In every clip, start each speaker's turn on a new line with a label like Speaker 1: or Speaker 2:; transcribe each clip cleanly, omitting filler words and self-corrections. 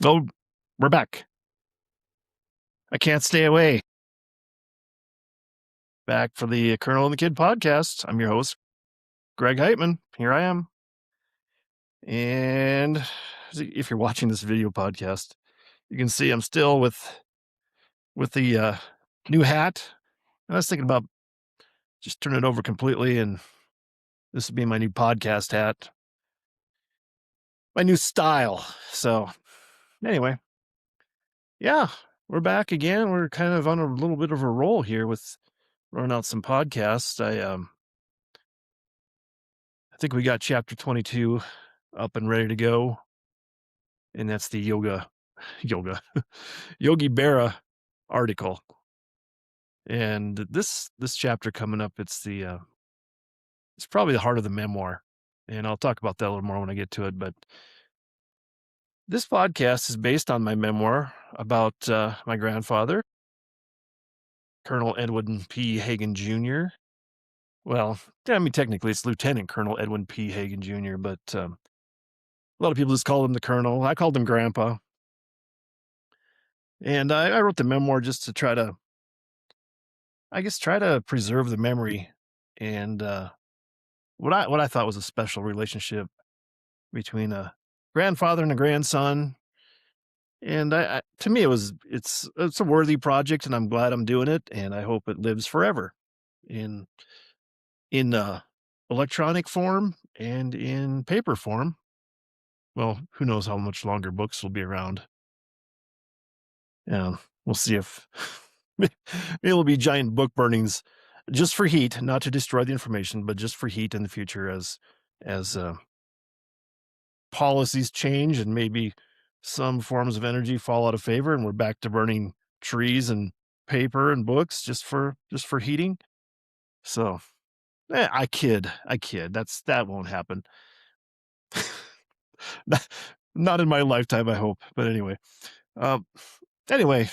Speaker 1: Oh, we're back. I can't stay away. Back for the Colonel and the Kid podcast. I'm your host, Greg Heitmann. Here I am. And if you're watching this video podcast, you can see I'm still with the new hat. And I was thinking about just turning it over completely, and this would be my new podcast hat, my new style. So anyway, yeah, we're back again. We're kind of on a little bit of a roll here with running out some podcasts. I think we got chapter 22 up and ready to go, and that's the yoga Yogi Berra article. And this chapter coming up, it's probably the heart of the memoir, and I'll talk about that a little more when I get to it. But this podcast is based on my memoir about my grandfather, Colonel Edwin P. Hagen Jr. Well, I mean, technically it's Lieutenant Colonel Edwin P. Hagen Jr., but a lot of people just call him the Colonel. I called him Grandpa. And I wrote the memoir just to try to preserve the memory and what I thought was a special relationship between a grandfather and a grandson. And to me, it's a worthy project, and I'm glad I'm doing it, and I hope it lives forever in in electronic form and in paper form. Well, who knows how much longer books will be around. Yeah, we'll see if maybe it'll be giant book burnings just for heat, not to destroy the information, but just for heat in the future as policies change and maybe some forms of energy fall out of favor, and we're back to burning trees and paper and books just for heating. So, I kid. That won't happen. not, not in my lifetime, I hope. But um, anyway,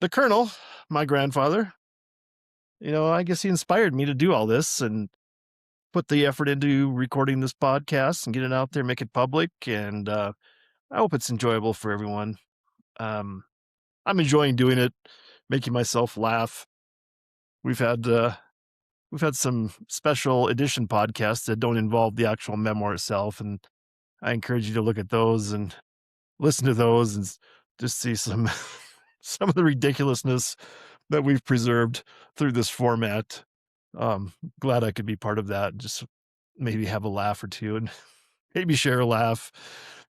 Speaker 1: the Colonel, my grandfather, I guess he inspired me to do all this and put the effort into recording this podcast and get it out there, make it public. And I hope it's enjoyable for everyone. Um, I'm enjoying doing it, making myself laugh. We've had uh, we've had some special edition podcasts that don't involve the actual memoir itself, and I encourage you to look at those and listen to those and just see some some of the ridiculousness that we've preserved through this format. Glad I could be part of that. Just maybe have a laugh or two and maybe share a laugh,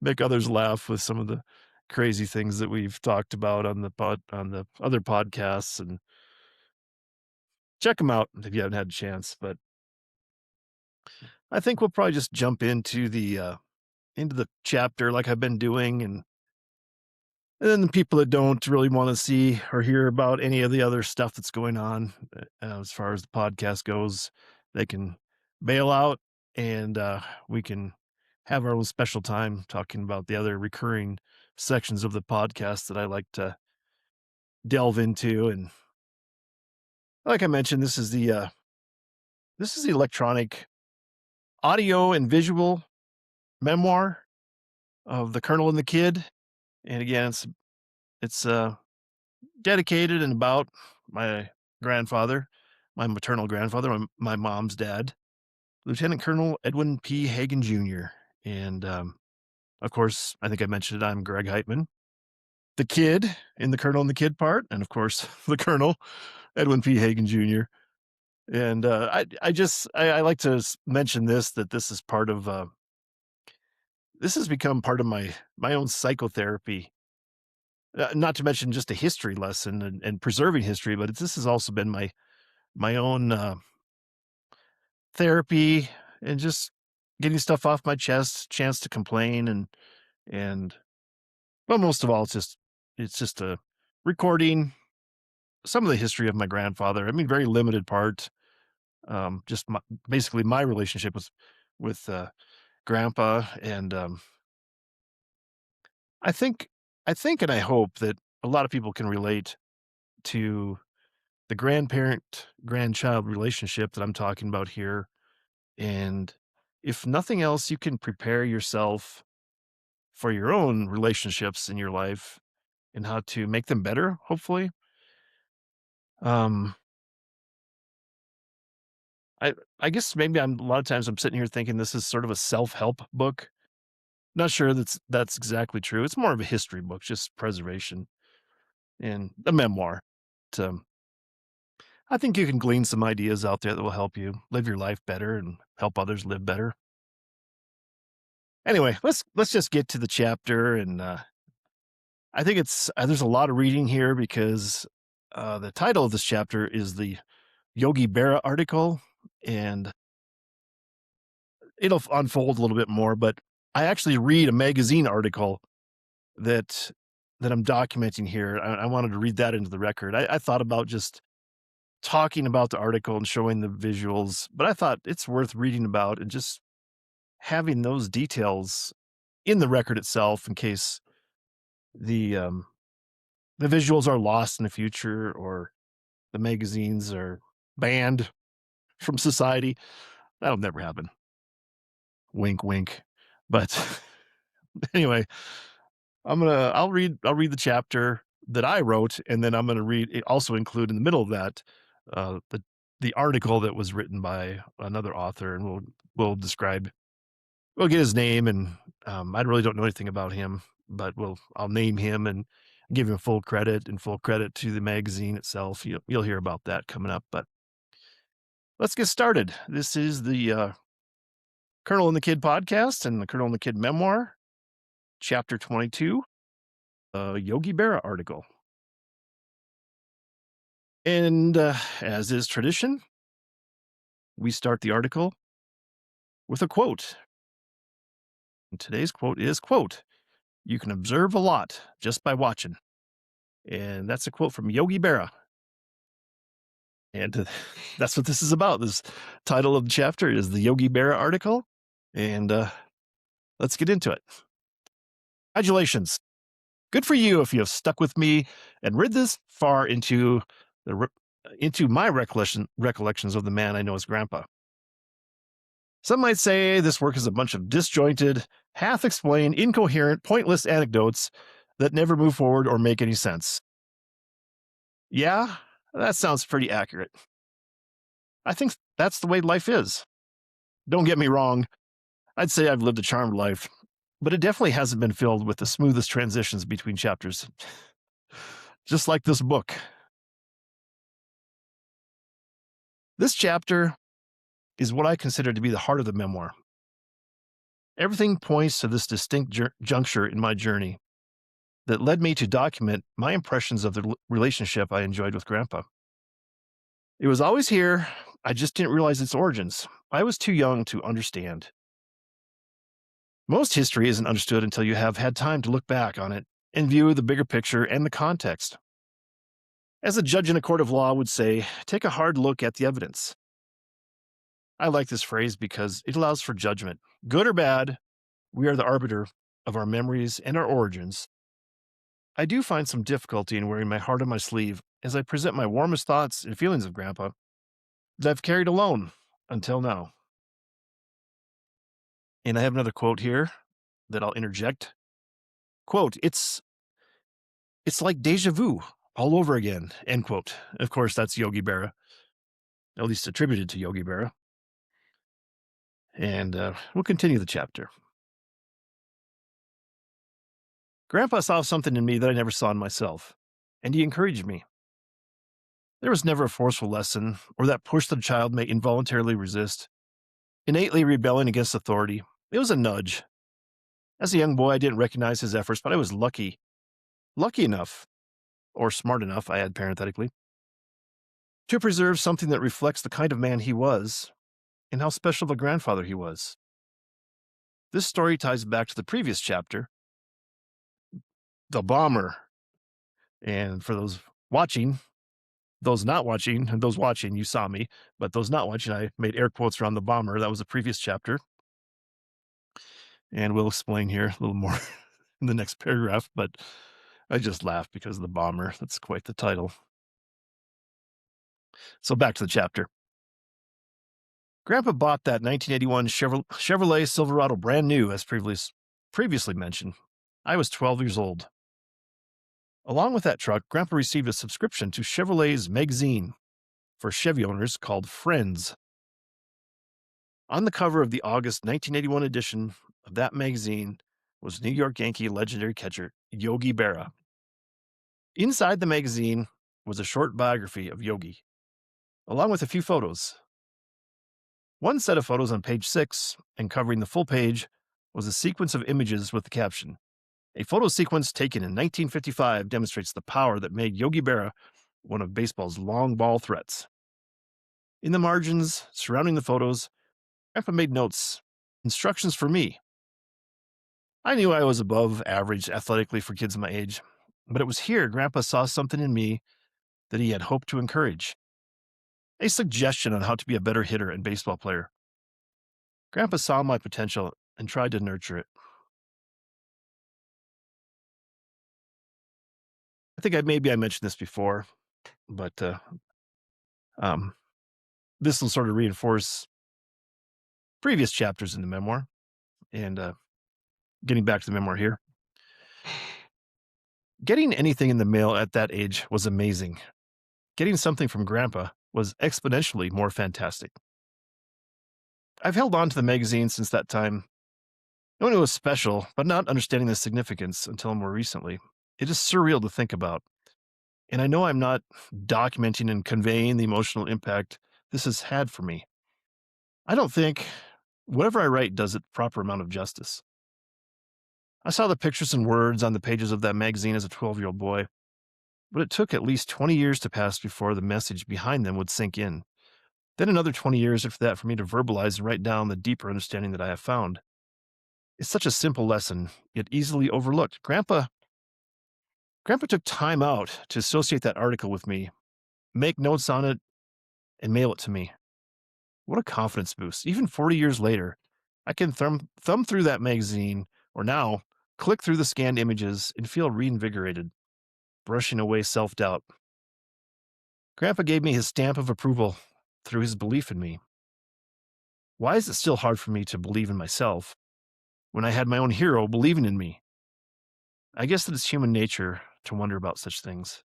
Speaker 1: make others laugh with some of the crazy things that we've talked about on the other podcasts, and check them out if you haven't had a chance. But I think we'll probably just jump into the chapter like I've been doing, and then the people that don't really want to see or hear about any of the other stuff that's going on, as far as the podcast goes, they can bail out, and we can have our little special time talking about the other recurring sections of the podcast that I like to delve into. And like I mentioned, this is the electronic audio and visual memoir of the Colonel and the Kid. And again, it's dedicated and about my grandfather, my maternal grandfather, my mom's dad, Lieutenant Colonel Edwin P. Hagen Jr. And of course, I think I mentioned it. I'm Greg Heitmann, the kid in the Colonel and the Kid part, and of course, the Colonel Edwin P. Hagen Jr. And I like to mention that this is part of this has become part of my own psychotherapy. Not to mention just a history lesson and preserving history, but this has also been my own therapy and just getting stuff off my chest, chance to complain, and well, most of all, it's just a recording some of the history of my grandfather. I mean, very limited part. Just basically my relationship with grandpa, and I think I think and I hope that a lot of people can relate to the grandparent grandchild relationship that I'm talking about here. And if nothing else, you can prepare yourself for your own relationships in your life and how to make them better, hopefully. Um, I I guess maybe a lot of times I'm sitting here thinking this is sort of a self-help book. Not sure that's exactly true. It's more of a history book, just preservation and a memoir. So I think you can glean some ideas out there that will help you live your life better and help others live better. Anyway, let's just get to the chapter, and I think it's there's a lot of reading here because the title of this chapter is the Yogi Berra article, and it'll unfold a little bit more. But I actually read a magazine article that I'm documenting here. I wanted to read that into the record. I thought about just talking about the article and showing the visuals, but I thought it's worth reading about and just having those details in the record itself in case the um, the visuals are lost in the future or the magazines are banned from society. That'll never happen. Wink, wink. But anyway, I'll read the chapter that I wrote, and then I'm gonna also include in the middle of that the article that was written by another author, and we'll describe we'll get his name, and I really don't know anything about him, but I'll name him and give him full credit and full credit to the magazine itself. You'll hear about that coming up, but let's get started. This is the Colonel and the Kid podcast and the Colonel and the Kid memoir, chapter 22, Yogi Berra article. And as is tradition, we start the article with a quote. And today's quote is, quote, "You can observe a lot just by watching." And that's a quote from Yogi Berra. And that's what this is about. This title of the chapter is the Yogi Berra article. And let's get into it. Congratulations. Good for you if you have stuck with me and read this far into my recollections of the man I know as Grandpa. Some might say this work is a bunch of disjointed, half-explained, incoherent, pointless anecdotes that never move forward or make any sense. Yeah, that sounds pretty accurate. I think that's the way life is. Don't get me wrong, I'd say I've lived a charmed life, but it definitely hasn't been filled with the smoothest transitions between chapters. Just like this book. This chapter is what I consider to be the heart of the memoir. Everything points to this distinct juncture in my journey that led me to document my impressions of the relationship I enjoyed with Grandpa. It was always here, I just didn't realize its origins. I was too young to understand. Most history isn't understood until you have had time to look back on it and view the bigger picture and the context. As a judge in a court of law would say, take a hard look at the evidence. I like this phrase because it allows for judgment. Good or bad, we are the arbiter of our memories and our origins. I do find some difficulty in wearing my heart on my sleeve as I present my warmest thoughts and feelings of Grandpa that I've carried alone until now. And I have another quote here that I'll interject. Quote, it's like deja vu all over again, end quote. Of course, that's Yogi Berra, at least attributed to Yogi Berra. And we'll continue the chapter. Grandpa saw something in me that I never saw in myself, and he encouraged me. There was never a forceful lesson or that push that a child may involuntarily resist, innately rebelling against authority. It was a nudge. As a young boy, I didn't recognize his efforts, but I was lucky enough, or smart enough, I add parenthetically, to preserve something that reflects the kind of man he was and how special of a grandfather he was. This story ties back to the previous chapter, the bomber. And for those watching, those not watching, and those watching, you saw me, but those not watching, I made air quotes around the bomber. That was the previous chapter. And we'll explain here a little more in the next paragraph, but I just laughed because of the bomber. That's quite the title. So back to the chapter. Grandpa bought that 1981 Chevrolet Silverado brand new, as previously mentioned. I was 12 years old. Along with that truck, Grandpa received a subscription to Chevrolet's magazine for Chevy owners called Friends. On the cover of the August 1981 edition of that magazine was New York Yankee legendary catcher Yogi Berra. Inside the magazine was a short biography of Yogi, along with a few photos. One set of photos on page 6 and covering the full page was a sequence of images with the caption, "A photo sequence taken in 1955 demonstrates the power that made Yogi Berra one of baseball's long ball threats." In the margins surrounding the photos, Grandpa made notes, instructions for me. I knew I was above average athletically for kids my age, but it was here Grandpa saw something in me that he had hoped to encourage. A suggestion on how to be a better hitter and baseball player. Grandpa saw my potential and tried to nurture it. I think maybe I mentioned this before, but um, this will sort of reinforce previous chapters in the memoir. And getting back to the memoir here, getting anything in the mail at that age was amazing. Getting something from Grandpa was exponentially more fantastic. I've held on to the magazine since that time, knowing it was special, but not understanding the significance until more recently. It is surreal to think about. And I know I'm not documenting and conveying the emotional impact this has had for me. I don't think whatever I write does it the proper amount of justice. I saw the pictures and words on the pages of that magazine as a 12-year-old boy, but it took at least 20 years to pass before the message behind them would sink in. Then another 20 years after that for me to verbalize and write down the deeper understanding that I have found. It's such a simple lesson, yet easily overlooked. Grandpa took time out to associate that article with me, make notes on it, and mail it to me. What a confidence boost. Even 40 years later, I can thumb through that magazine, or now click through the scanned images and feel reinvigorated, brushing away self doubt. Grandpa gave me his stamp of approval through his belief in me. Why is it still hard for me to believe in myself when I had my own hero believing in me? I guess that it's human nature to wonder about such things.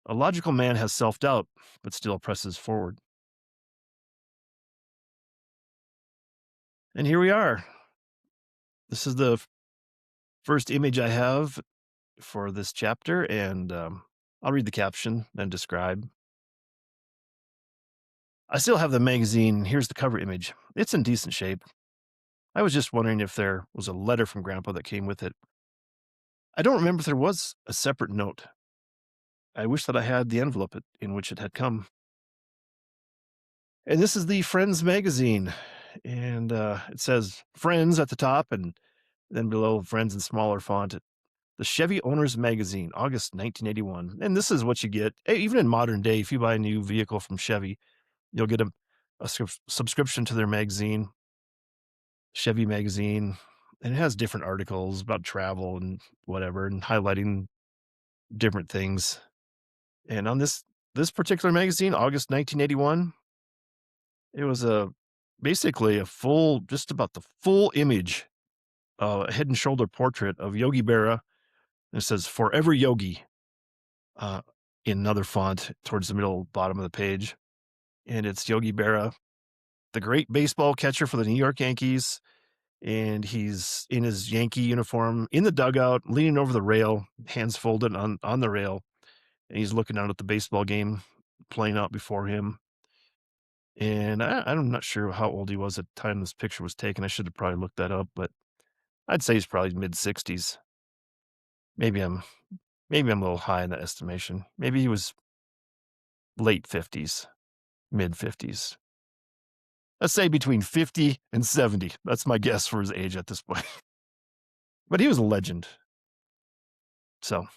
Speaker 1: A logical man has self doubt, but still presses forward. And here we are. This is the first image I have for this chapter, and I'll read the caption and describe. I still have the magazine. Here's the cover image. It's in decent shape. I was just wondering if there was a letter from Grandpa that came with it. I don't remember if there was a separate note. I wish that I had the envelope in which it had come. And this is the Friends magazine. And it says Friends at the top, and then below Friends in smaller font. The Chevy Owners Magazine, August 1981. And this is what you get. Even in modern day, if you buy a new vehicle from Chevy, you'll get a subscription to their magazine, Chevy magazine. And it has different articles about travel and whatever, and highlighting different things. And on this particular magazine, August 1981, it was basically just about the full image, a head and shoulder portrait of Yogi Berra. And it says "Forever Yogi" in another font towards the middle bottom of the page. And it's Yogi Berra, the great baseball catcher for the New York Yankees. And he's in his Yankee uniform in the dugout, leaning over the rail, hands folded on the rail. And he's looking out at the baseball game playing out before him. And I'm not sure how old he was at the time this picture was taken. I should have probably looked that up, but I'd say he's probably mid-60s. Maybe I'm a little high in that estimation. Maybe he was late 50s, mid-50s. Let's say between 50 and 70. That's my guess for his age at this point. But he was a legend. So,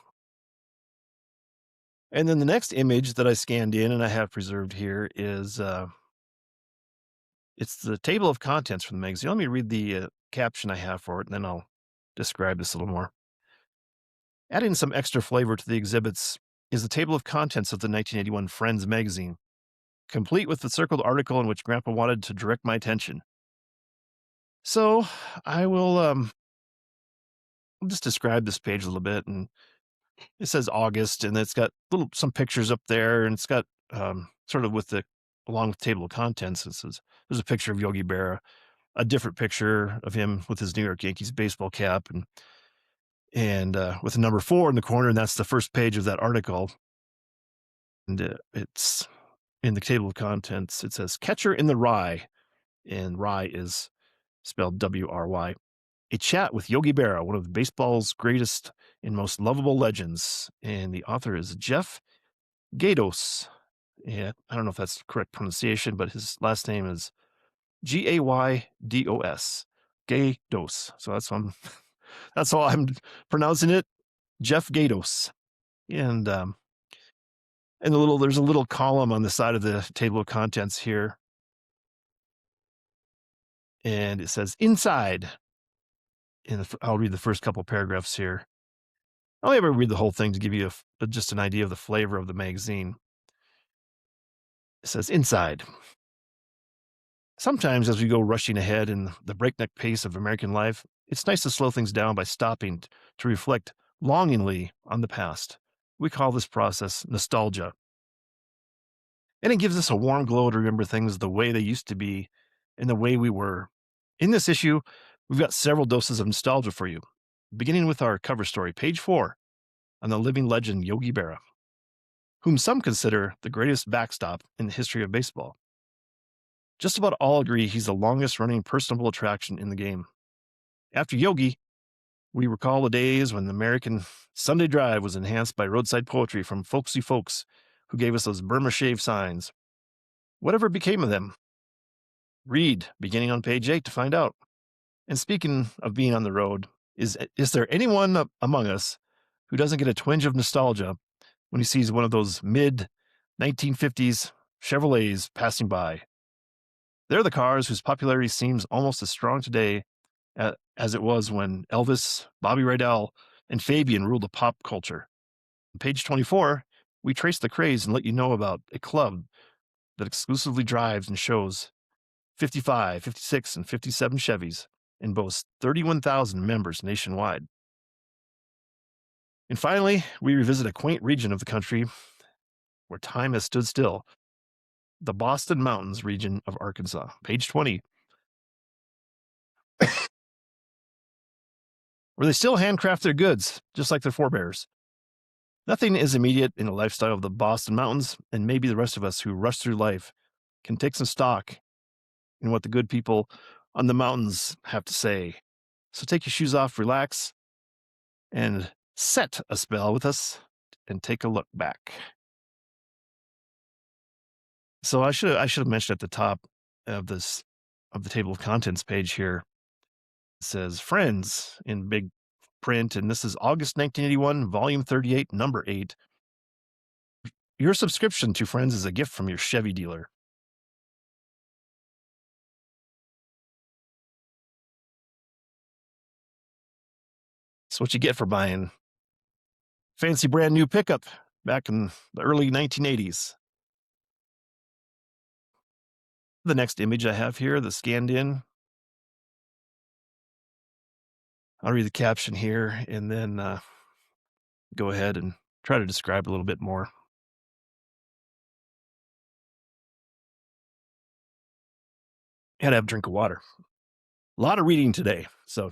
Speaker 1: and then the next image that I scanned in and I have preserved here is it's the table of contents from the magazine. Let me read the caption I have for it, and then I'll describe this a little more. Adding some extra flavor to the exhibits is the table of contents of the 1981 Friends magazine, complete with the circled article in which Grandpa wanted to direct my attention. So I will I'll just describe this page a little bit. And it says August, and it's got some pictures up there, and it's got sort of with the along with table of contents. It says there's a picture of Yogi Berra, a different picture of him with his New York Yankees baseball cap, and with the number 4 in the corner, and that's the first page of that article. And it's in the table of contents. It says "Catcher in the Rye," and rye is spelled W-R-Y. A chat with Yogi Berra, one of baseball's greatest and most lovable legends, and the author is Jeff Gatos. Yeah, I don't know if that's the correct pronunciation, but his last name is Gaydos. Gatos. So that's how I'm pronouncing it. Jeff Gatos. And there's a little column on the side of the table of contents here. And it says inside. And I'll read the first couple paragraphs here. I'll ever read the whole thing to give you just an idea of the flavor of the magazine. It says inside. Sometimes as we go rushing ahead in the breakneck pace of American life, it's nice to slow things down by stopping to reflect longingly on the past. We call this process nostalgia. And it gives us a warm glow to remember things the way they used to be and the way we were. In this issue, we've got several doses of nostalgia for you, beginning with our cover story, page 4, on the living legend Yogi Berra, whom some consider the greatest backstop in the history of baseball. Just about all agree he's the longest running personable attraction in the game. After Yogi, we recall the days when the American Sunday drive was enhanced by roadside poetry from folksy folks who gave us those Burma shave signs. Whatever became of them? Read, beginning on page 8 to find out. And speaking of being on the road, is there anyone among us who doesn't get a twinge of nostalgia when he sees one of those mid-1950s Chevrolets passing by? They're the cars whose popularity seems almost as strong today as it was when Elvis, Bobby Rydell, and Fabian ruled the pop culture. On page 24, we trace the craze and let you know about a club that exclusively drives and shows 55, 56, and 57 Chevys and boasts 31,000 members nationwide. And finally, we revisit a quaint region of the country where time has stood still, the Boston Mountains region of Arkansas. Page 20. Where they still handcraft their goods, just like their forebears. Nothing is immediate in the lifestyle of the Boston Mountains, and maybe the rest of us who rush through life can take some stock in what the good people on the mountains have to say. So take your shoes off, relax, and set a spell with us and take a look back. So I should have mentioned at the top of the table of contents page here. It says Friends in big print, and this is August 1981, volume 38, number 8. Your subscription to Friends is a gift from your Chevy dealer. It's what you get for buying fancy brand new pickup back in the early 1980s. The next image I have here, the scanned in, I'll read the caption here and then go ahead and try to describe a little bit more. Had to have a drink of water. A lot of reading today, so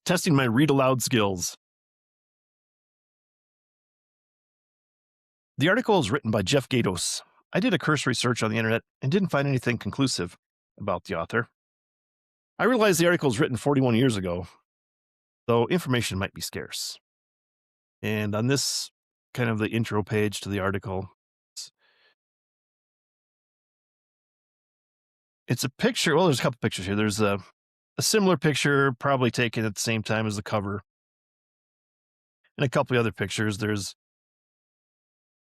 Speaker 1: testing my read aloud skills. The article is written by Jeff Gatos. I did a cursory search on the internet and didn't find anything conclusive about the author. I realize the article was written 41 years ago, though information might be scarce. And on this kind of the intro page to the article, it's a picture. Well, there's a couple pictures here. There's a similar picture, probably taken at the same time as the cover, and a couple of other pictures. There's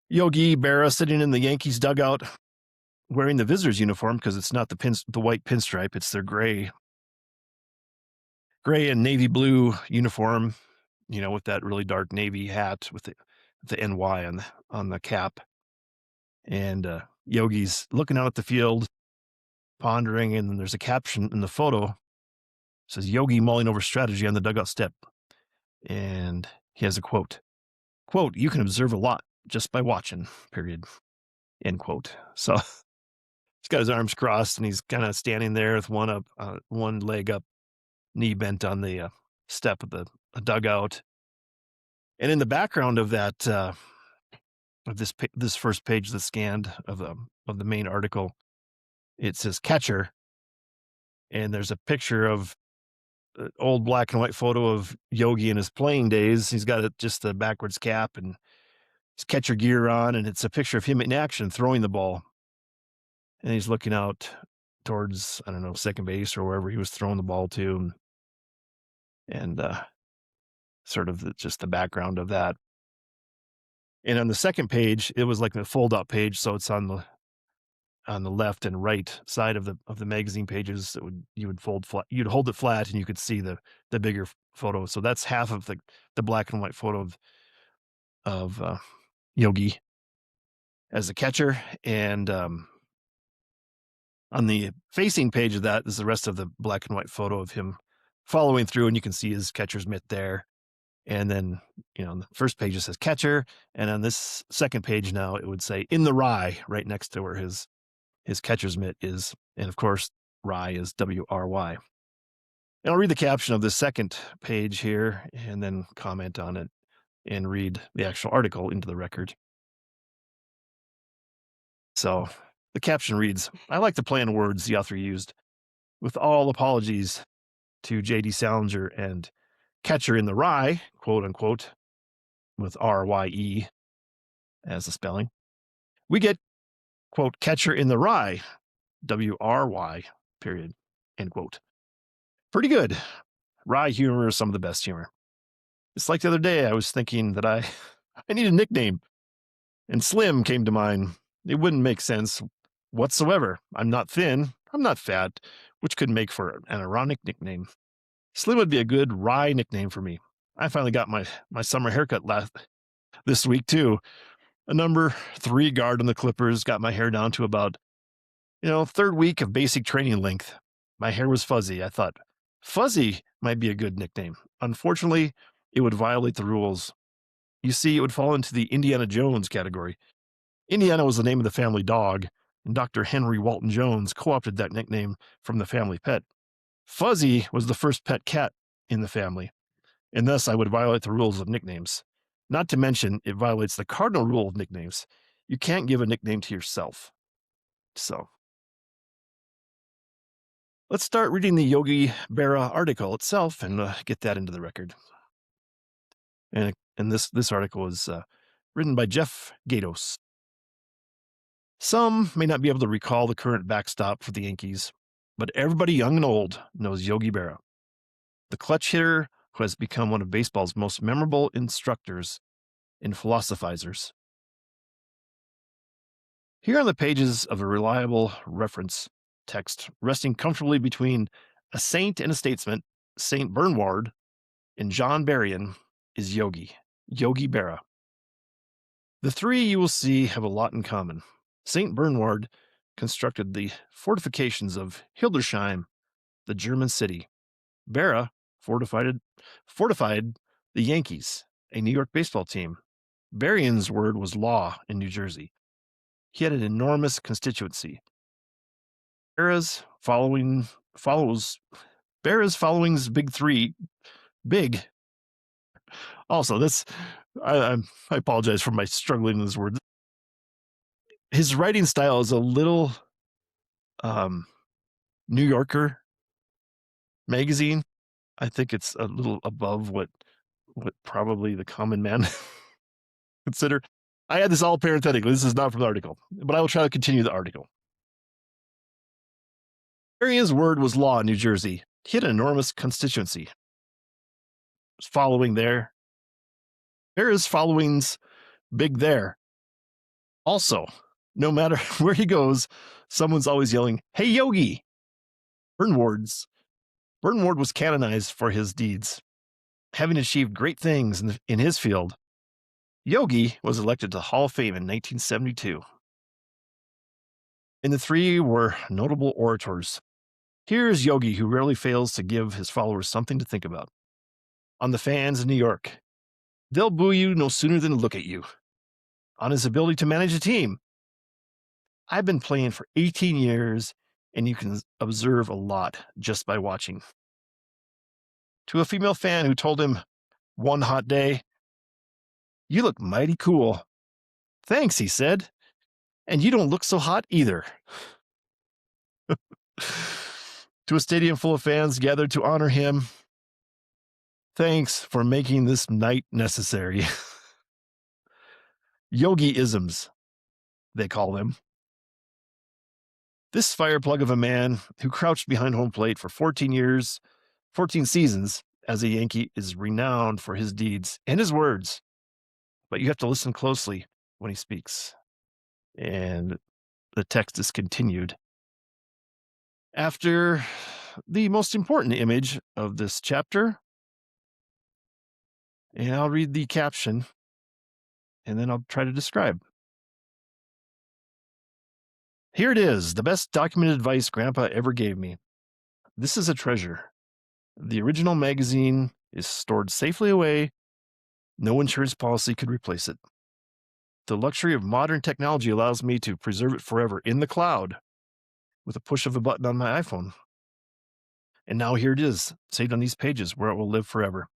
Speaker 1: Yogi Berra sitting in the Yankees dugout wearing the visitor's uniform because it's not the white pinstripe, it's their gray and navy blue uniform, with that really dark navy hat with the NY on the cap. And Yogi's looking out at the field, pondering, and then there's a caption in the photo says Yogi mulling over strategy on the dugout step. And he has a quote. Quote, you can observe a lot just by watching, period. End quote. So he's got his arms crossed and he's kind of standing there with one leg up, knee bent on the step of the dugout. And in the background of that, of this first page that's scanned of the main article, it says catcher, and there's a picture of an old black and white photo of Yogi in his playing days. He's got just the backwards cap and his catcher gear on, and it's a picture of him in action throwing the ball. And he's looking out towards, I don't know, second base or wherever he was throwing the ball to, and sort of just the background of that. And on the second page, it was like the fold-out page, so it's on the left and right side of the magazine pages. That you would fold flat, you'd hold it flat, and you could see the bigger photo. So that's half of the black and white photo of Yogi as a catcher, and on the facing page of that is the rest of the black and white photo of him following through, and you can see his catcher's mitt there. And then, on the first page it says catcher, and on this second page now it would say in the rye right next to where his catcher's mitt is, and of course rye is WRY. And I'll read the caption of the second page here and then comment on it and read the actual article into the record. So the caption reads, I like the play on words the author used. With all apologies to J.D. Salinger and catcher in the rye, quote unquote, with RYE as the spelling, we get, quote, catcher in the rye, WRY, period, end quote. Pretty good. Rye humor is some of the best humor. It's like the other day I was thinking that I need a nickname, and Slim came to mind. It wouldn't make sense whatsoever. I'm not thin, I'm not fat, which could make for an ironic nickname. Slim would be a good rye nickname for me. I finally got my summer haircut this week too. A number 3 guard on the clippers, got my hair down to about, third week of basic training length. My hair was fuzzy. I thought Fuzzy might be a good nickname. Unfortunately, it would violate the rules. You see, it would fall into the Indiana Jones category. Indiana was the name of the family dog, and Dr. Henry Walton Jones co-opted that nickname from the family pet. Fuzzy was the first pet cat in the family, and thus I would violate the rules of nicknames. Not to mention, it violates the cardinal rule of nicknames. You can't give a nickname to yourself. So, let's start reading the Yogi Berra article itself and get that into the record. And this article was written by Jeff Gatos. Some may not be able to recall the current backstop for the Yankees, but everybody young and old knows Yogi Berra, the clutch hitter who has become one of baseball's most memorable instructors and philosophizers. Here on the pages of a reliable reference text, resting comfortably between a saint and a statesman, Saint Bernard and John Berrien, is Yogi Berra. The three, you will see, have a lot in common. Saint Bernard constructed the fortifications of Hildesheim, the German city. Berra fortified the Yankees, a New York baseball team. Berrien's word was law in New Jersey. He had an enormous constituency. Berra's following's big three. Big. Also, I apologize for my struggling with this word. His writing style is a little New Yorker magazine. I think it's a little above what probably the common man consider. I had this all parenthetically. This is not from the article, but I will try to continue the article. Berrien's word was law in New Jersey. He had an enormous constituency. Berra's following's big there. Also, no matter where he goes, someone's always yelling, "Hey, Yogi!" Bernward was canonized for his deeds, having achieved great things in his field. Yogi was elected to Hall of Fame in 1972. And the three were notable orators. Here's Yogi, who rarely fails to give his followers something to think about. On the fans in New York, they'll boo you no sooner than look at you. On his ability to manage a team, I've been playing for 18 years, and you can observe a lot just by watching. To a female fan who told him one hot day, "You look mighty cool." "Thanks," he said. "And you don't look so hot either." To a stadium full of fans gathered to honor him, "Thanks for making this night necessary." Yogi-isms, they call them. This fireplug of a man who crouched behind home plate for 14 years, 14 seasons as a Yankee is renowned for his deeds and his words, but you have to listen closely when he speaks. And the text is continued. After the most important image of this chapter, and I'll read the caption, and then I'll try to describe. Here it is, the best documented advice Grandpa ever gave me. This is a treasure. The original magazine is stored safely away. No insurance policy could replace it. The luxury of modern technology allows me to preserve it forever in the cloud with a push of a button on my iPhone. And now here it is, saved on these pages where it will live forever.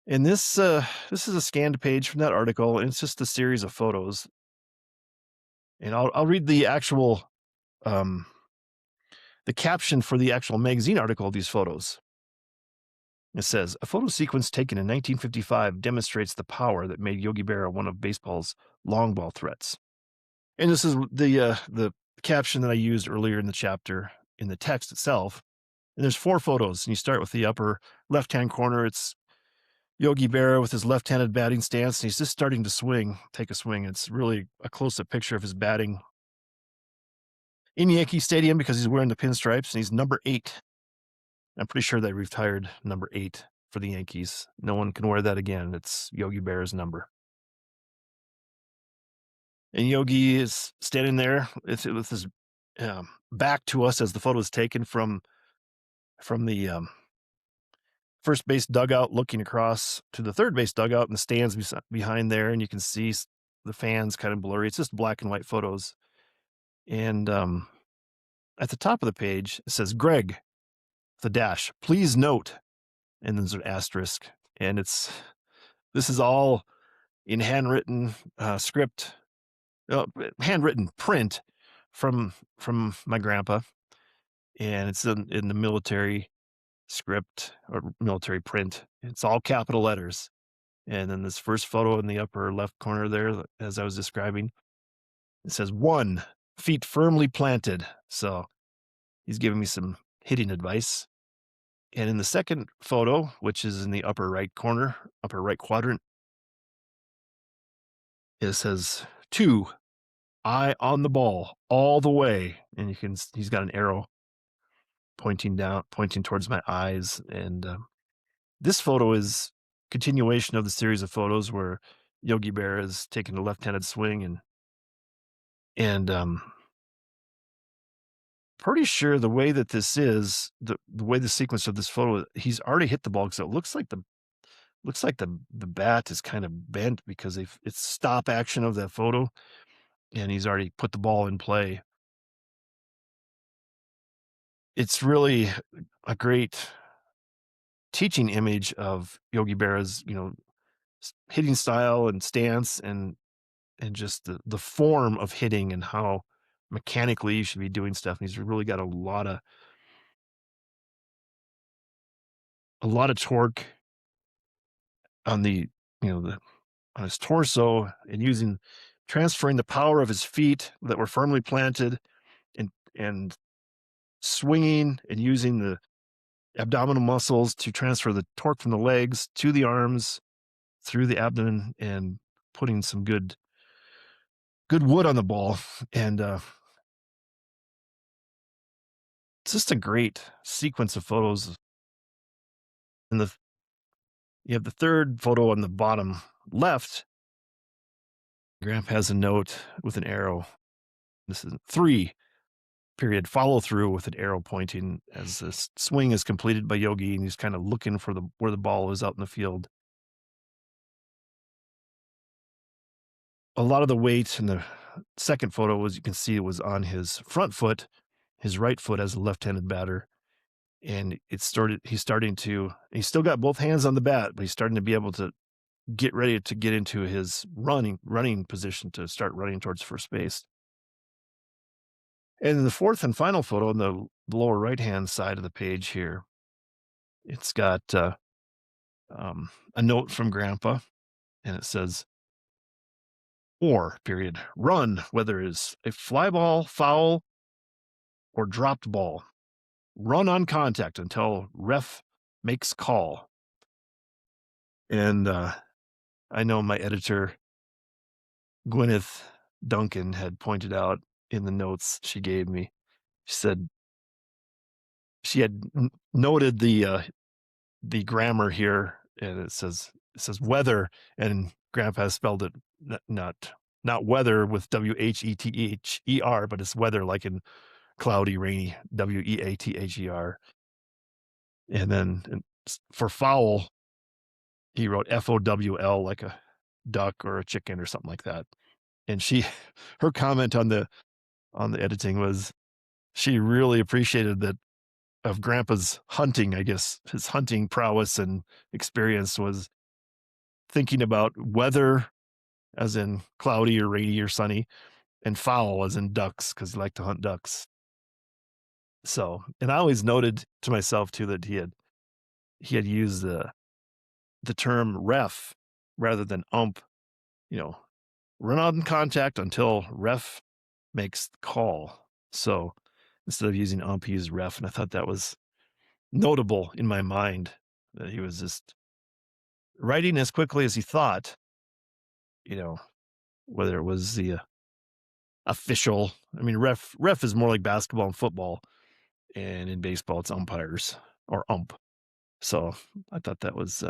Speaker 1: And this is a scanned page from that article, and it's just a series of photos. And I'll read the actual the caption for the actual magazine article of these photos. It says, a photo sequence taken in 1955 demonstrates the power that made Yogi Berra one of baseball's long ball threats. And this is the caption that I used earlier in the chapter in the text itself. And there's 4 photos, and you start with the upper left-hand corner. It's Yogi Berra with his left-handed batting stance, and he's just starting to take a swing. It's really a close-up picture of his batting in Yankee Stadium because he's wearing the pinstripes, and he's number 8. I'm pretty sure they retired number 8 for the Yankees. No one can wear that again. It's Yogi Berra's number. And Yogi is standing there with his back to us as the photo is taken from the first base dugout, looking across to the third base dugout, and the stands behind there, and you can see the fans kind of blurry. It's just black and white photos. And at the top of the page, it says, Greg, with a dash, please note, and then there's an asterisk. And this is all in handwritten script, handwritten print from my grandpa. And it's in the military script or military print. It's all capital letters. And then this first photo in the upper left corner there, as I was describing, it says 1, feet firmly planted. So he's giving me some hitting advice. And in the second photo, which is in the upper right corner, upper right quadrant, it says 2, eye on the ball all the way. And he's got an arrow pointing towards my eyes. And this photo is continuation of the series of photos where Yogi Berra is taking a left-handed swing, and pretty sure the way that this is the way the sequence of this photo, he's already hit the ball because it looks like the bat is kind of bent because it's stop action of that photo, and he's already put the ball in play. It's really a great teaching image of Yogi Berra's, hitting style and stance and just the form of hitting and how mechanically you should be doing stuff. And he's really got a lot of torque on on his torso, and transferring the power of his feet that were firmly planted and swinging and using the abdominal muscles to transfer the torque from the legs to the arms through the abdomen and putting some good wood on the ball. And it's just a great sequence of photos. And you have the third photo on the bottom left. Grandpa has a note with an arrow. This is 3, period, follow through with an arrow pointing as this swing is completed by Yogi, and he's kind of looking for where the ball is out in the field. A lot of the weight in the second photo, as you can see, was on his front foot, his right foot as a left-handed batter. And he's still got both hands on the bat, but he's starting to be able to get ready to get into his running position to start running towards first base. And in the fourth and final photo on the lower right-hand side of the page here, it's got a note from Grandpa, and it says, period, run, whether it's a fly ball, foul, or dropped ball. Run on contact until ref makes call. And I know my editor, Gwyneth Duncan, had pointed out in the notes she gave me, she said she had noted the grammar here, and it says weather, and Grandpa spelled it not weather with WHETHER, but it's weather like in cloudy, rainy, WEATHER. And then for foul, he wrote FOWL like a duck or a chicken or something like that. And her comment on the editing was she really appreciated that of Grandpa's hunting, I guess his hunting prowess and experience was thinking about weather as in cloudy or rainy or sunny, and fowl as in ducks, because he liked to hunt ducks. So, and I always noted to myself too that he had used the term ref rather than ump, run on contact until ref makes the call. So instead of using ump, he used ref. And I thought that was notable in my mind that he was just writing as quickly as he thought, whether it was the official. I mean, ref is more like basketball and football, and in baseball, it's umpires or ump. So I thought that was,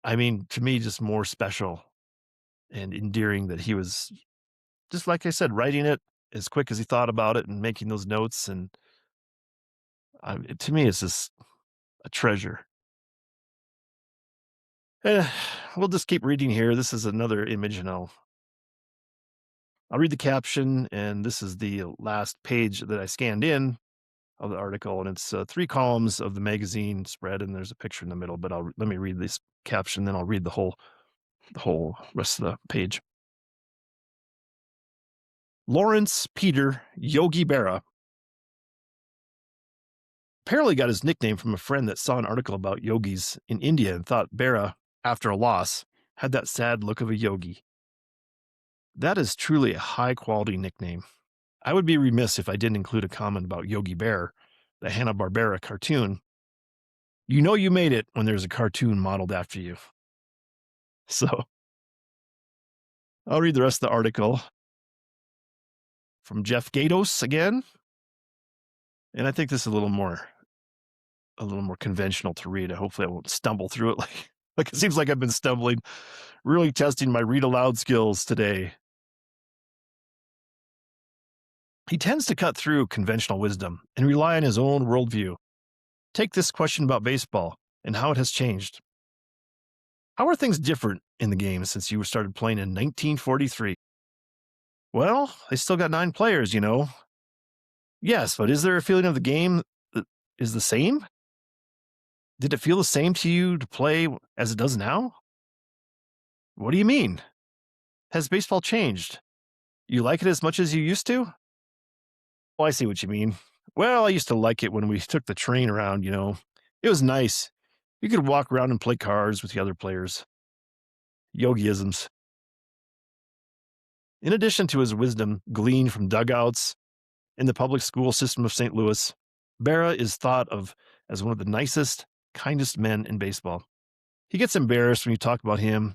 Speaker 1: to me, just more special and endearing that he was, just like I said, writing it as quick as he thought about it and making those notes. And to me, it's just a treasure. We'll just keep reading here. This is another image, and I'll read the caption, and this is the last page that I scanned in of the article, and it's 3 columns of the magazine spread, and there's a picture in the middle, but let me read this caption, then I'll read the whole rest of the page. Lawrence Peter Yogi Berra apparently got his nickname from a friend that saw an article about yogis in India and thought Berra, after a loss, had that sad look of a yogi. That is truly a high-quality nickname. I would be remiss if I didn't include a comment about Yogi Berra, the Hanna-Barbera cartoon. You made it when there's a cartoon modeled after you. So, I'll read the rest of the article from Jeff Gatos again. And I think this is a little more conventional to read. Hopefully I won't stumble through it like it seems like I've been stumbling, really testing my read aloud skills today. He tends to cut through conventional wisdom and rely on his own worldview. Take this question about baseball and how it has changed. How are things different in the game since you started playing in 1943? Well, they still got 9 players, Yes, but is there a feeling of the game that is the same? Did it feel the same to you to play as it does now? What do you mean? Has baseball changed? You like it as much as you used to? Oh, I see what you mean. Well, I used to like it when we took the train around, It was nice. You could walk around and play cards with the other players. Yogiisms. In addition to his wisdom gleaned from dugouts in the public school system of St. Louis, Berra is thought of as one of the nicest, kindest men in baseball. He gets embarrassed when you talk about him,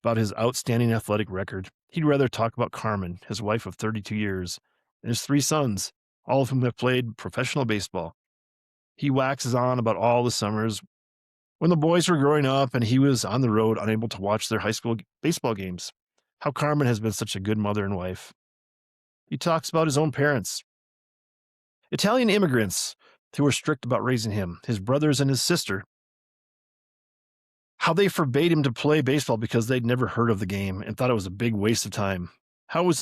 Speaker 1: about his outstanding athletic record. He'd rather talk about Carmen, his wife of 32 years, and his 3 sons, all of whom have played professional baseball. He waxes on about all the summers when the boys were growing up and he was on the road unable to watch their high school baseball games. How Carmen has been such a good mother and wife. He talks about his own parents, Italian immigrants who were strict about raising him, his brothers and his sister, how they forbade him to play baseball because they'd never heard of the game and thought it was a big waste of time. How it was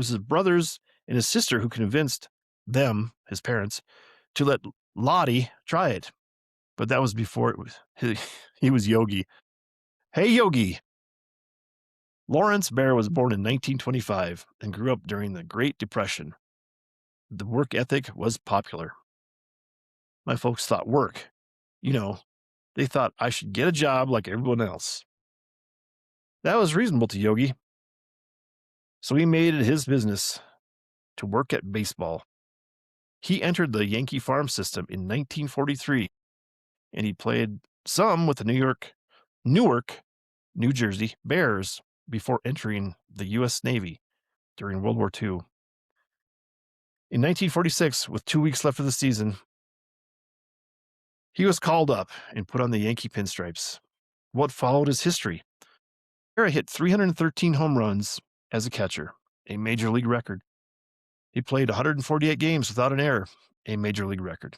Speaker 1: his brothers and his sister who convinced them, his parents, to let Lottie try it. But that was before it was he was Yogi. Hey, Yogi. Lawrence Berra was born in 1925 and grew up during the Great Depression. The work ethic was popular. My folks thought work. They thought I should get a job like everyone else. That was reasonable to Yogi. So he made it his business to work at baseball. He entered the Yankee farm system in 1943, and he played some with the Newark, New Jersey Bears before entering the U.S. Navy during World War II. In 1946, with 2 weeks left of the season, he was called up and put on the Yankee pinstripes. What followed is history. Berra hit 313 home runs as a catcher, a major league record. He played 148 games without an error, a major league record.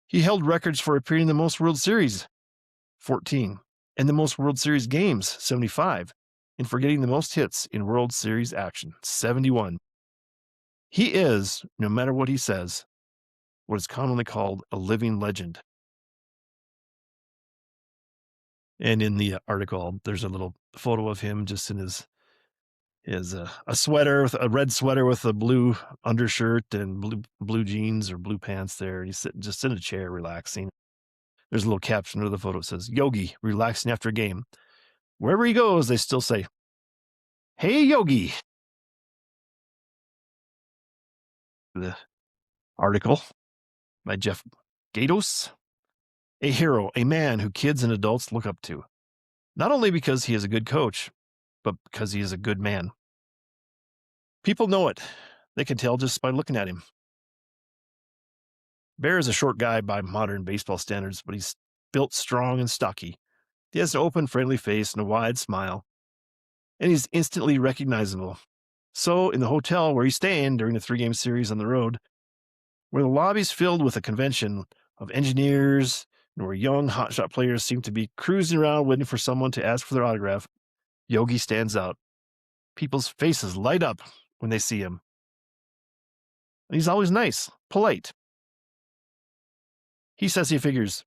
Speaker 1: He held records for appearing in the most World Series, 14, and the most World Series games, 75, and for getting the most hits in World Series action, 71. He is, no matter what he says, what is commonly called a living legend. And in the article, there's a little photo of him just in his a sweater, with a red sweater with a blue undershirt and blue jeans or blue pants there. And he's sitting just in a chair relaxing. There's a little caption under the photo. It says, Yogi, relaxing after a game. Wherever he goes, they still say, hey, Yogi. The article by Jeff Gatos. A hero, a man who kids and adults look up to. Not only because he is a good coach, but because he is a good man. People know it. They can tell just by looking at him. Berra is a short guy by modern baseball standards, but he's built strong and stocky. He has an open, friendly face and a wide smile, and he's instantly recognizable. So, in the hotel where he's staying during the 3-game series on the road, where the lobby's filled with a convention of engineers and where young hotshot players seem to be cruising around waiting for someone to ask for their autograph, Yogi stands out. People's faces light up when they see him. And he's always nice, polite. He says he figures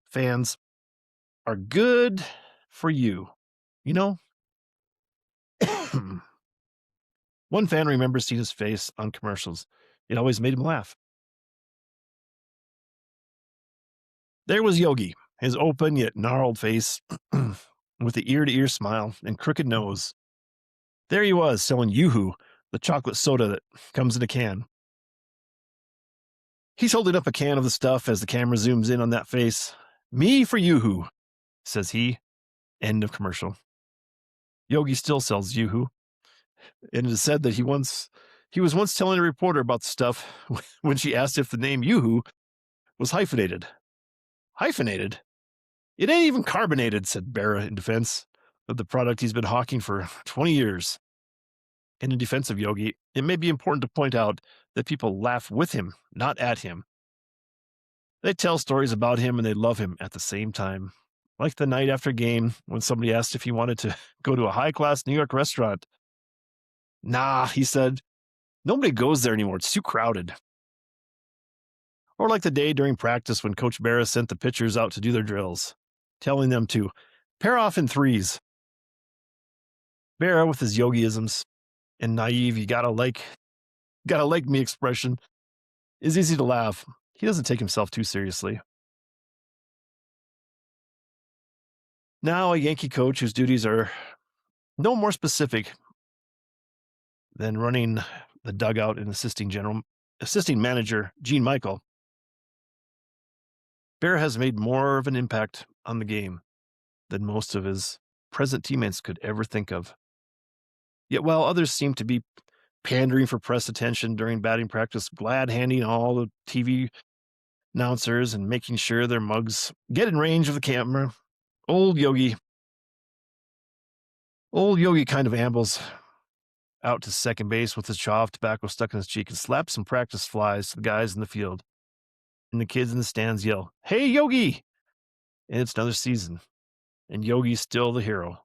Speaker 1: fans are good for you. One fan remembers seeing his face on commercials. It always made him laugh. There was Yogi, his open yet gnarled face, with the ear-to-ear smile and crooked nose. There he was, selling Yoo-Hoo, the chocolate soda that comes in a can. He's holding up a can of the stuff as the camera zooms in on that face. Me for Yoo-Hoo, says he. End of commercial. Yogi still sells Yoo-Hoo. And it is said that he was once telling a reporter about the stuff when she asked if the name Yoo-Hoo was hyphenated. Hyphenated? It ain't even carbonated, said Berra in defense of the product he's been hawking for 20 years. And in defense of Yogi, it may be important to point out that people laugh with him, not at him. They tell stories about him and they love him at the same time. Like the night after game when somebody asked if he wanted to go to a high-class New York restaurant. Nah, he said, nobody goes there anymore. It's too crowded. Or like the day during practice when Coach Berra sent the pitchers out to do their drills, telling them to pair off in threes. Berra, with his Yogiisms and naive, you gotta like me expression, is easy to laugh. He doesn't take himself too seriously. Now, a Yankee coach whose duties are no more specific than running the dugout and assisting manager Gene Michael, Berra has made more of an impact on the game than most of his present teammates could ever think of. Yet while others seem to be pandering for press attention during batting practice, glad-handing all the TV announcers and making sure their mugs get in range of the camera, old Yogi kind of ambles out to second base with his chaw of tobacco stuck in his cheek and slaps some practice flies to the guys in the field. And the kids in the stands yell, "Hey, Yogi!" And it's another season. And Yogi's still the hero.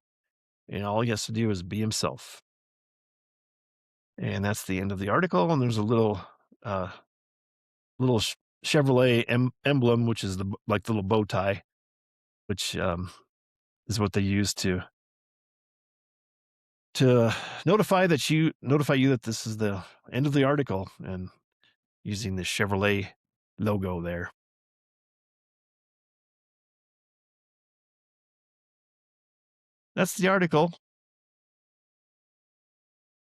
Speaker 1: And all he has to do is be himself. And that's the end of the article. And there's a uh, little Chevrolet emblem, which is like the little bow tie, which is what they use to notify you that this is the end of the article, and using the Chevrolet logo there. That's the article.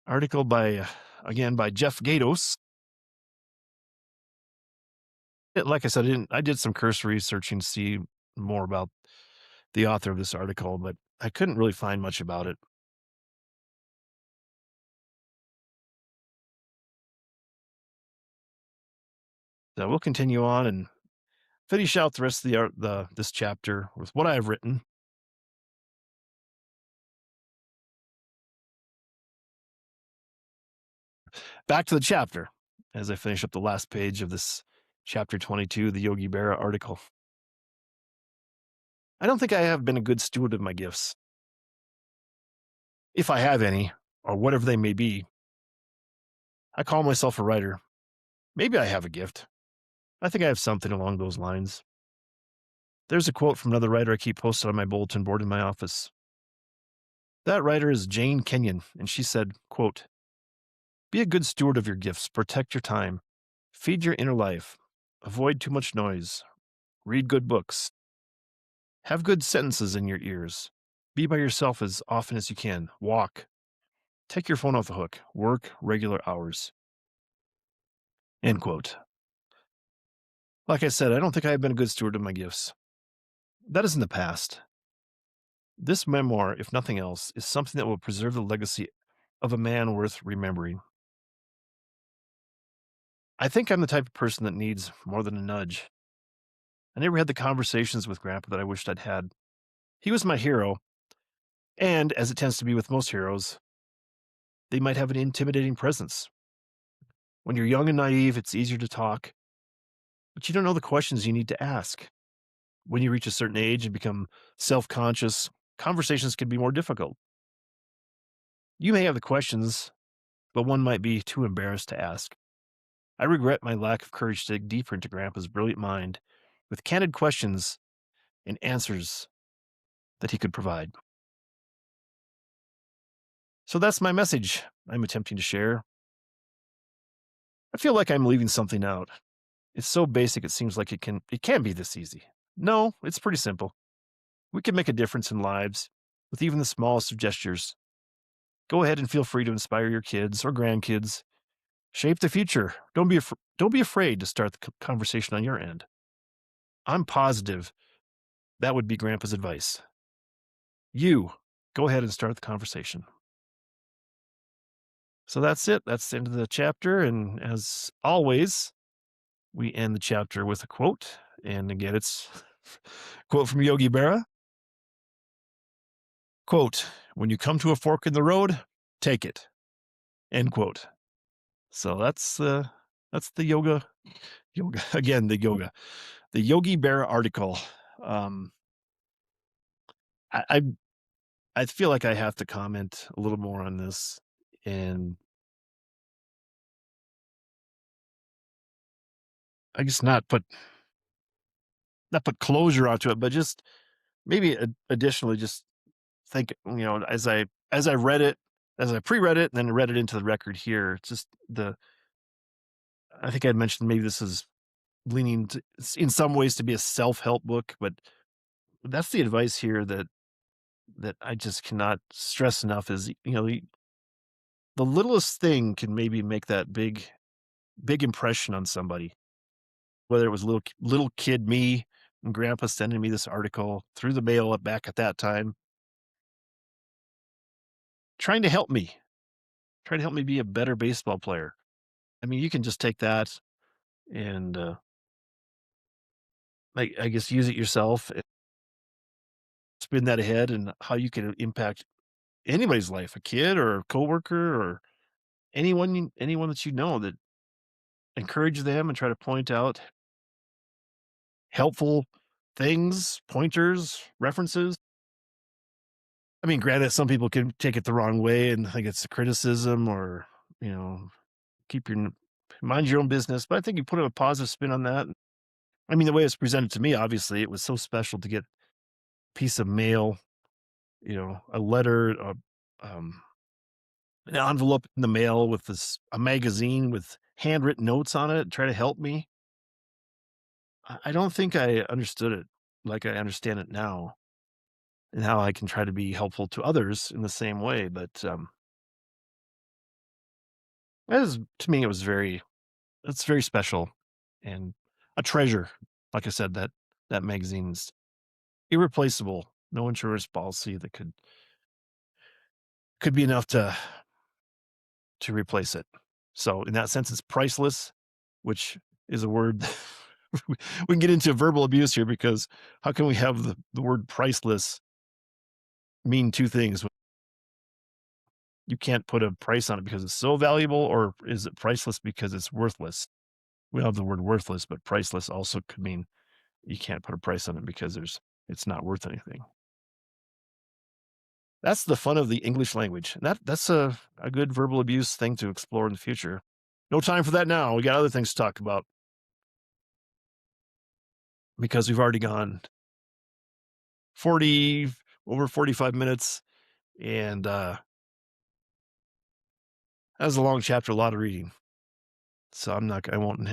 Speaker 1: Article by again by Jeff Gatos. Like I said, I did some cursory searching to see more about the author of this article, but I couldn't really find much about it. So we'll continue on and finish out the rest of this chapter with what I have written. Back to the chapter as I finish up the last page of this chapter 22, the Yogi Berra article. I don't think I have been a good steward of my gifts. If I have any, or whatever they may be. I call myself a writer. Maybe I have a gift. I think I have something along those lines. There's a quote from another writer I keep posted on my bulletin board in my office. That writer is Jane Kenyon, and she said, quote, "Be a good steward of your gifts, protect your time, feed your inner life, avoid too much noise, read good books, have good sentences in your ears, be by yourself as often as you can, walk, take your phone off the hook, work regular hours." End quote. Like I said, I don't think I have been a good steward of my gifts. That is in the past. This memoir, if nothing else, is something that will preserve the legacy of a man worth remembering. I think I'm the type of person that needs more than a nudge. I never had the conversations with Grandpa that I wished I'd had. He was my hero, and as it tends to be with most heroes, they might have an intimidating presence. When you're young and naive, it's easier to talk, but you don't know the questions you need to ask. When you reach a certain age and become self conscious, conversations can be more difficult. You may have the questions, but one might be too embarrassed to ask. I regret my lack of courage to dig deeper into Grandpa's brilliant mind with candid questions and answers that he could provide. So that's my message I'm attempting to share. I feel like I'm leaving something out. It's so basic it seems like it can be this easy. No, it's pretty simple. We can make a difference in lives with even the smallest of gestures. Go ahead and feel free to inspire your kids or grandkids. Shape the future. Don't be afraid to start the conversation on your end. I'm positive that would be Grandpa's advice. You go ahead and start the conversation. So that's it. That's the end of the chapter. And as always, we end the chapter with a quote. And again, it's quote from Yogi Berra. Quote, "When you come to a fork in the road, take it." End quote. So that's the yoga again, the Yogi Berra article. Um, I, I I feel like I have to comment a little more on this, and I guess not put closure onto it, but just maybe additionally just think, as I read it, as I pre-read it, and then read it into the record here. It's just I think I'd mentioned maybe this is leaning in some ways to be a self-help book, but that's the advice here that I just cannot stress enough is, the littlest thing can maybe make that big impression on somebody. Whether it was little kid me and Grandpa sending me this article through the mail back at that time, trying to help me, trying to help me be a better baseball player. I mean, you can just take that and I guess use it yourself and spin that ahead and how you can impact anybody's life, a kid or a coworker or anyone that you know, that encourage them and try to point out helpful things, pointers, references. I mean, granted, some people can take it the wrong way and think it's a criticism or, you know, keep your mind your own business. But I think you put a positive spin on that. I mean, the way it's presented to me, obviously, it was so special to get a piece of mail, a letter, um, an envelope in the mail with a magazine with handwritten notes on it, try to help me. I don't think I understood it like I understand it now, and how I can try to be helpful to others in the same way. But to me, it's very special and a treasure. Like I said, that magazine's irreplaceable. No insurance policy that could be enough to replace it. So in that sense, it's priceless, which is a word we can get into verbal abuse here, because how can we have the word priceless mean two things? You can't put a price on it because it's so valuable, or is it priceless because it's worthless? We don't have the word worthless, but priceless also could mean you can't put a price on it because it's not worth anything. That's the fun of the English language. And that's a good verbal abuse thing to explore in the future. No time for that now. We got other things to talk about because we've already gone 40 over 45 minutes, and that was a long chapter, a lot of reading. So I won't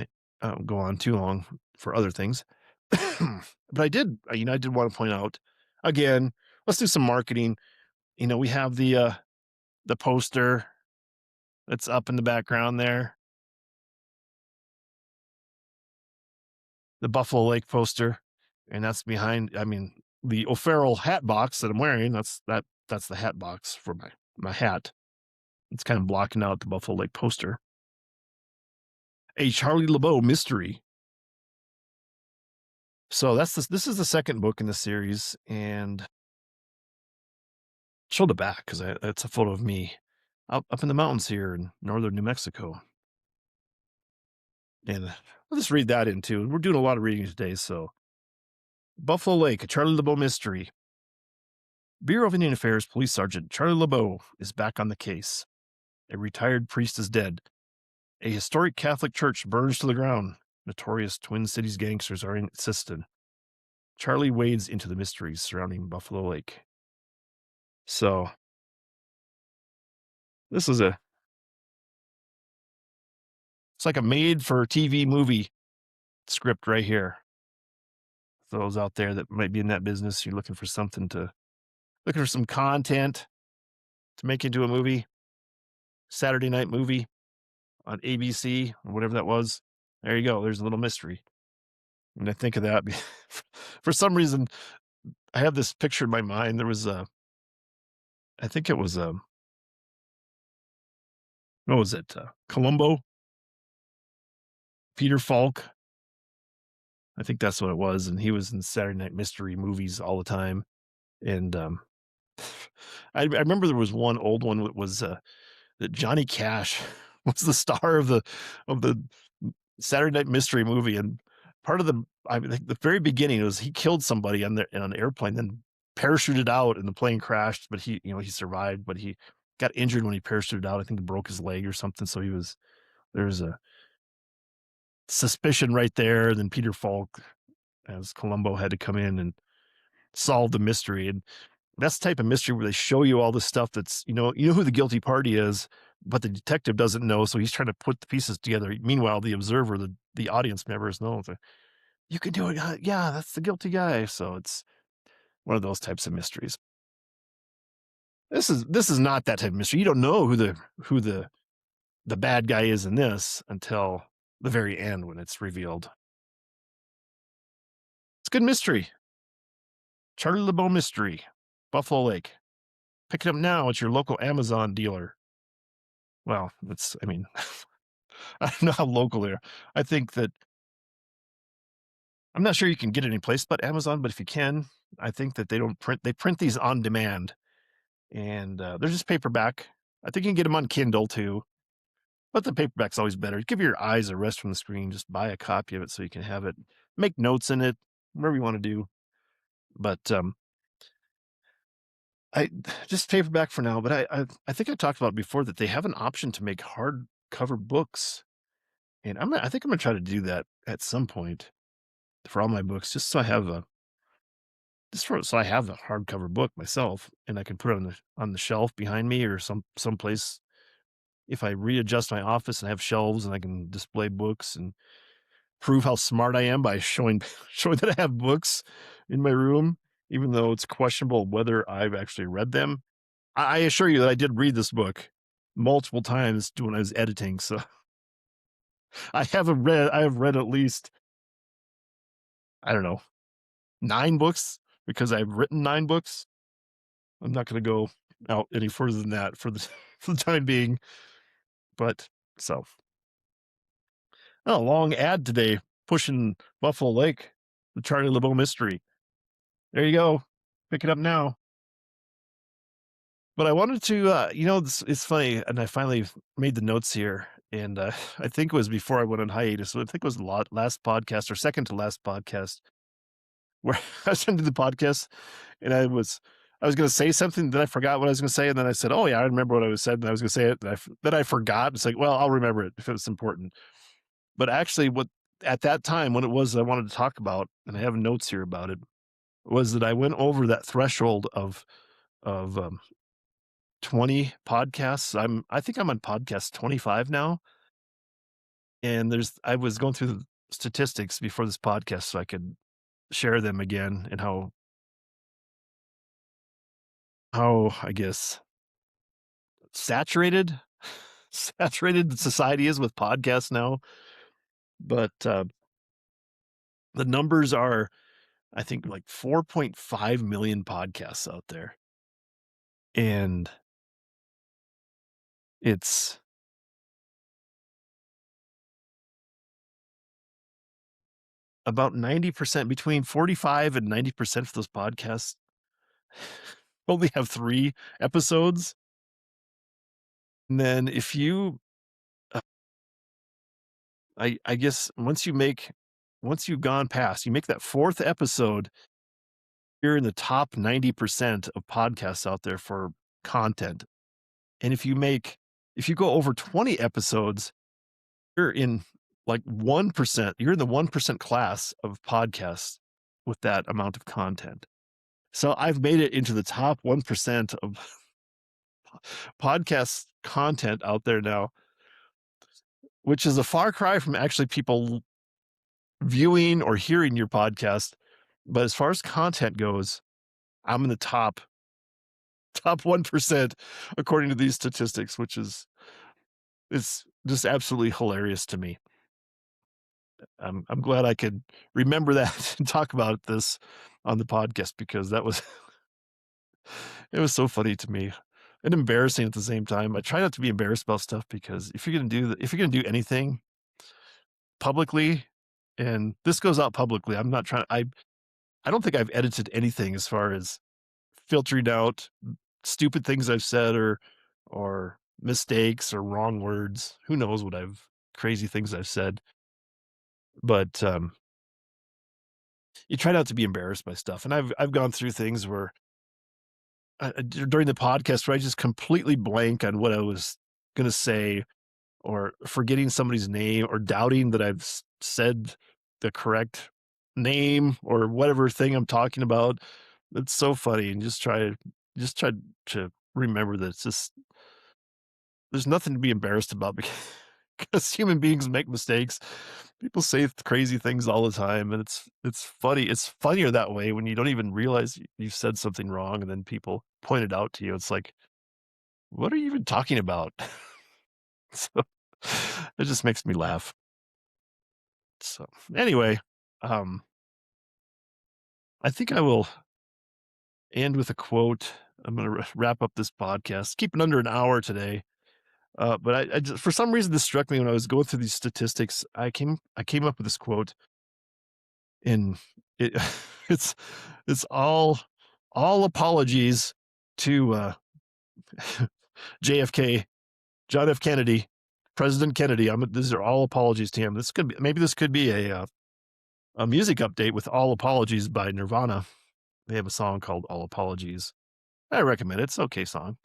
Speaker 1: go on too long for other things. But I did want to point out again, let's do some marketing. We have the poster that's up in the background there, the Buffalo Lake poster, and that's behind. I mean, the O'Farrell hat box that I'm wearing. That's the hat box for my hat. It's kind of blocking out the Buffalo Lake poster. A Charlie LeBeau mystery. So this is the second book in the series, and show the back because it's a photo of me up in the mountains here in northern New Mexico. And I'll just read that in too. We're doing a lot of reading today. So, Buffalo Lake, a Charlie LeBeau mystery. Bureau of Indian Affairs Police Sergeant Charlie LeBeau is back on the case. A retired priest is dead. A historic Catholic church burns to the ground. Notorious Twin Cities gangsters are insistent. Charlie wades into the mysteries surrounding Buffalo Lake. So, this is it's like a made for TV movie script right here. Those out there that might be in that business, you're looking for some content to make into a movie, Saturday night movie on ABC or whatever that was. There you go. There's a little mystery. And I think of that for some reason, I have this picture in my mind. There was I think it was what was it? Columbo, Peter Falk. I think that's what it was. And he was in Saturday night mystery movies all the time. And I remember there was one old one that was that Johnny Cash was the star of the Saturday Night Mystery movie, and part of I think the very beginning was he killed somebody on an airplane, then parachuted out, and the plane crashed. But he survived, but he got injured when he parachuted out. I think he broke his leg or something. So there's a suspicion right there. And then Peter Falk as Columbo had to come in and solve the mystery, and that's the type of mystery where they show you all this stuff that's, you know who the guilty party is, but the detective doesn't know. So he's trying to put the pieces together. Meanwhile, the observer, the audience members know that you can do it. Yeah, that's the guilty guy. So it's one of those types of mysteries. This is not that type of mystery. You don't know who the bad guy is in this until the very end when it's revealed. It's a good mystery. Charlie LeBeau mystery, Buffalo Lake. Pick it up now at your local Amazon dealer. Well, I mean, I don't know how local they are. I think that I'm not sure you can get it any place but Amazon, but if you can, I think that they print these on demand, and they're just paperback. I think you can get them on Kindle too. But the paperback's always better. Give your eyes a rest from the screen. Just buy a copy of it so you can have it. Make notes in it, whatever you want to do. But I just paperback for now. But I think I talked about before that they have an option to make hardcover books, and I think I'm gonna try to do that at some point for all my books, just so I have a so I have a hardcover book myself, and I can put it on the shelf behind me or someplace. If I readjust my office and have shelves and I can display books and prove how smart I am by showing showing that I have books in my room, even though it's questionable whether I've actually read them. I assure you that I did read this book multiple times when I was editing. So I have read at least, I don't know, 9 books because I've written 9 books. I'm not going to go out any further than that for the for the time being. But so a long ad today pushing Buffalo Lake, the Charlie LeBeau mystery. There you go. Pick it up now. But I wanted to, it's funny, and I finally made the notes here, and I think it was before I went on hiatus. So I think it was the last podcast or second to last podcast where I was into the podcast, and I was going to say something, then I forgot what I was going to say, and then I said, "Oh yeah, I remember what I was said," and I was going to say it, and then I forgot. It's like, well, I'll remember it if it's important. But actually, what at that time, what it was I wanted to talk about, and I have notes here about it, was that I went over that threshold of 20 podcasts. I think I'm on podcast 25 now. And I was going through the statistics before this podcast so I could share them again and how I guess saturated saturated the society is with podcasts now. But the numbers are, I think, like 4.5 million podcasts out there. And it's about 90%, between 45 and 90% of those podcasts only have 3 episodes. And then if you, uh, I guess once you've gone past, you make that 4th episode, you're in the top 90% of podcasts out there for content. And if you go over 20 episodes, you're in like 1%. You're in the 1% class of podcasts with that amount of content. So I've made it into the top 1% of podcast content out there now, which is a far cry from actually people viewing or hearing your podcast. But as far as content goes, I'm in the top 1% according to these statistics, which is it's just absolutely hilarious to me. I'm glad I could remember that and talk about this on the podcast because that was it was so funny to me and embarrassing at the same time. I try not to be embarrassed about stuff because if you're gonna do anything publicly, and this goes out publicly, I'm not trying. I don't think I've edited anything as far as filtering out stupid things I've said or mistakes or wrong words. Who knows what crazy things I've said. But you try not to be embarrassed by stuff. And I've gone through things where during the podcast where I just completely blank on what I was going to say, or forgetting somebody's name, or doubting that I've said the correct name or whatever thing I'm talking about. It's so funny, and just try to remember that it's just there's nothing to be embarrassed about because human beings make mistakes. People say crazy things all the time, and it's funny. It's funnier that way when you don't even realize you've said something wrong, and then people point it out to you. It's like, what are you even talking about? So it just makes me laugh. So anyway, um, I think I will end with a quote. I'm going to wrap up this podcast. Keep it under an hour today. But I just, for some reason, this struck me when I was going through these statistics. I came up with this quote, and it it's it's all apologies to JFK, John F. Kennedy. President Kennedy. These are all apologies to him. This could be a music update with All Apologies by Nirvana. They have a song called All Apologies. I recommend it. It's an okay song.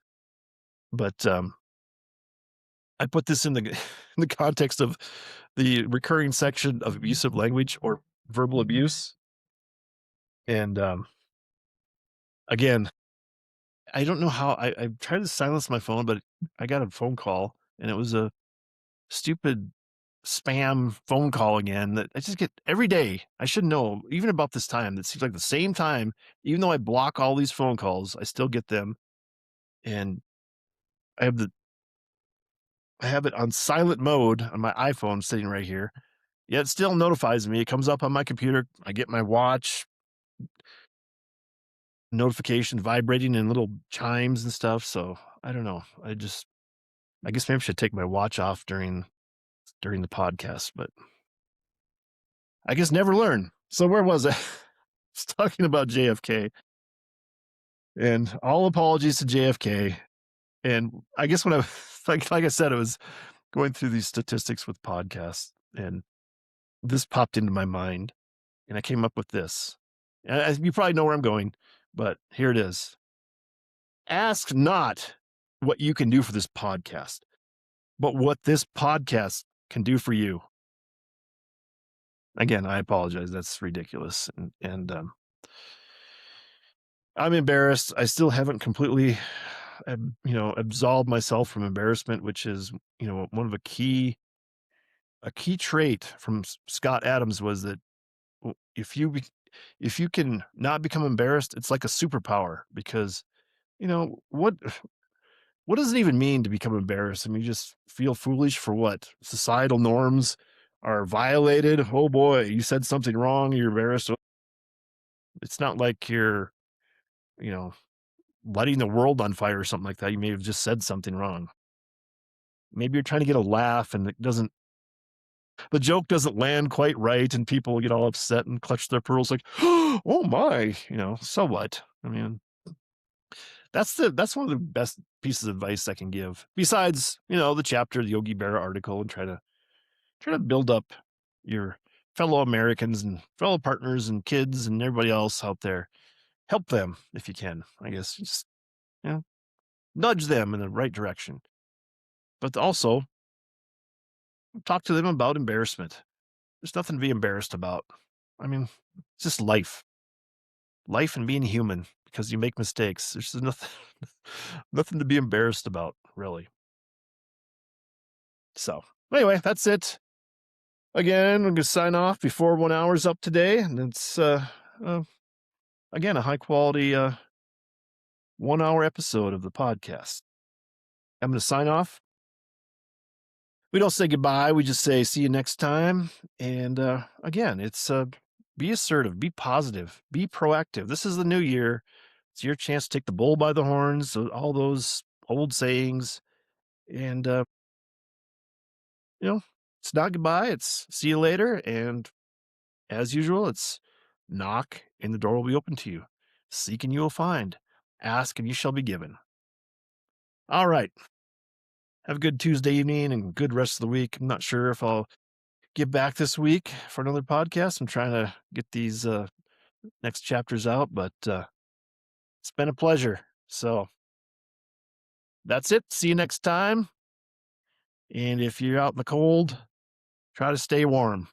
Speaker 1: But I put this in the in the context of the recurring section of abusive language or verbal abuse. And again, I don't know how I tried to silence my phone, but I got a phone call and it was a stupid spam phone call again that I just get every day. I should know, even about this time. It seems like the same time, even though I block all these phone calls, I still get them. And I have the I have it on silent mode on my iPhone sitting right here. Yet it still notifies me. It comes up on my computer. I get my watch notification vibrating in little chimes and stuff. So I don't know. I guess maybe I should take my watch off during the podcast, but I guess never learn. So where was I? I was talking about JFK, and all apologies to JFK. And I guess when I like I said, I was going through these statistics with podcasts, and this popped into my mind, and I came up with this. You probably know where I'm going, but here it is. Ask not what you can do for this podcast, but what this podcast can do for you. Again, I apologize. That's ridiculous. And I'm embarrassed. I still haven't completely, absolved myself from embarrassment, which is, one of a key trait from Scott Adams was that if you can not become embarrassed, it's like a superpower because, you know, what does it even mean to become embarrassed? I mean, you just feel foolish for what? Societal norms are violated. Oh boy, you said something wrong. You're embarrassed. It's not like you're, you know, lighting the world on fire or something like that. You may have just said something wrong. Maybe you're trying to get a laugh and the joke doesn't land quite right and people get all upset and clutch their pearls like, oh my, so what? I mean, that's one of the best pieces of advice I can give. Besides, the chapter, the Yogi Berra article, and try to build up your fellow Americans and fellow partners and kids and everybody else out there. Help them if you can, I guess. Just, nudge them in the right direction. But also talk to them about embarrassment. There's nothing to be embarrassed about. I mean, it's just life and being human because you make mistakes. There's nothing, nothing to be embarrassed about, really. So anyway, that's it. Again, I'm going to sign off before 1 hour's up today. And it's, again, a high quality 1 hour episode of the podcast. I'm going to sign off. We don't say goodbye. We just say see you next time. And again, it's be assertive, be positive, be proactive. This is the new year. It's your chance to take the bull by the horns, all those old sayings. And, it's not goodbye. It's see you later. And as usual, it's knock and the door will be open to you. Seek and you will find. Ask and you shall be given. All right. Have a good Tuesday evening and good rest of the week. I'm not sure if I'll get back this week for another podcast. I'm trying to get these next chapters out, but it's been a pleasure. So that's it. See you next time. And if you're out in the cold, try to stay warm.